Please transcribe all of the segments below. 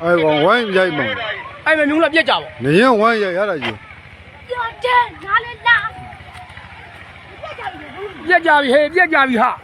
哎，玩也嘛。哎，没用了，别加吧。你人玩也了就。别加比嘿，别加比哈。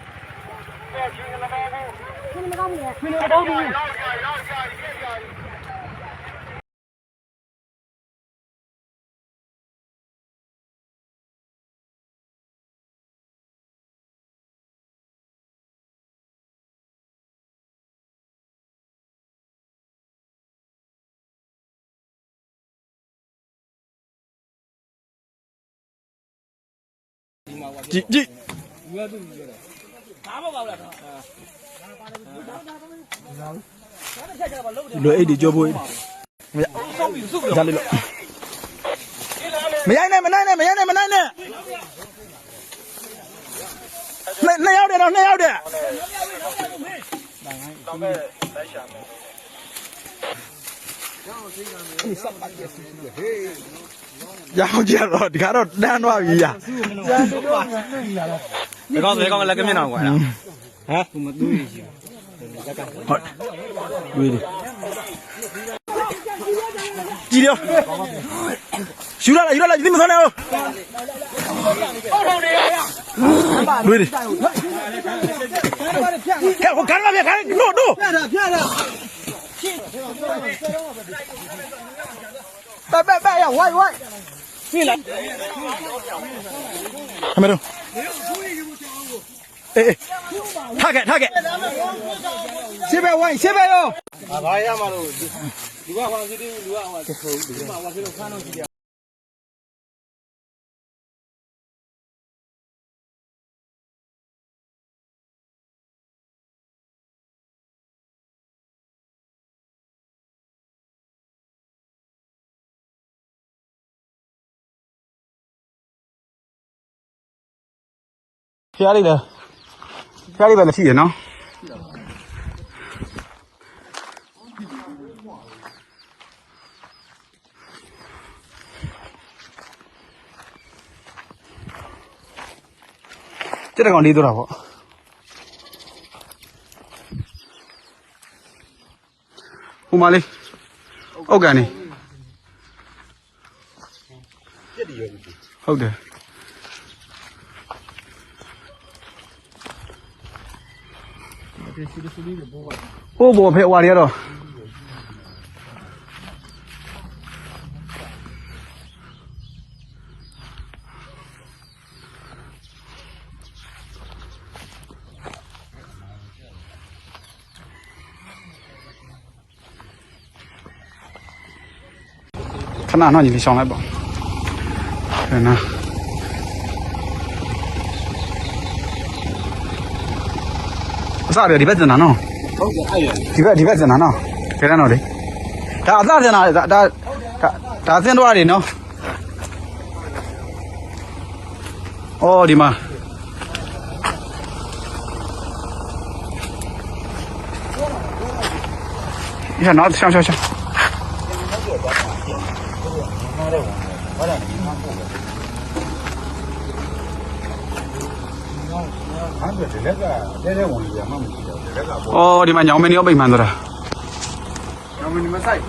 几。လွယ်အိတ်တွေကြောပွေးမရကြလိမ့်လို့မရိုင်းနဲ့နှစ်ယောက်တယ်တော့နှစ်ယောက်တယ်ရောင်ကြတော့ဒီကတော့တန်းသွားပြီညာဒီကောင်လည်းကမျက်နှာကွာဟမ်မတူးရဟုတ်တွေ့တယ်ကြည့်ရောယူလာဒီမဆုံးနဲ့ဟုတ်တွေ့တယ်ကဲဟိုကန်ပါဗျာကန်လို့တို့ဖျက်တာပဲရဝိုင်းပြလိုက်အမေတို့အေးထားခဲ့ရှင်းပဲဝိုင်းရှင်းပဲရောဘာရမှာလို့လူကဟောစီတီလူကဟောဒီမှာဟောစီလို့ခန်းလို့ကြည့်ရဖျားလေးပဲလက်ရှိရနော်ကျတဲ့ကောင်လေးတော့တာပေါ့ဟိုမလေးအောက်ကန်နေဟုတ်တယ်ဟိုဘောဖေဝါရတော့ခဏတော့ညီလေးရှောင်းလိုက်ပါခဏအစားရဒီဘက်ကျန်တာနော်ဟုတ်ကဲ့အဲ့ဒီဘက်ကျန်တာနော်ခဲရနော်လေဒါအစားကျန်တာဒါစင်းတော့ရတယ်နော်အော်ဒီမှာရနော်ရှောင်းအော်ဒီမှာညောင်မင်းရောပိတ်မှန်သွားတာညောင်မင်းဒီမှာစိုက်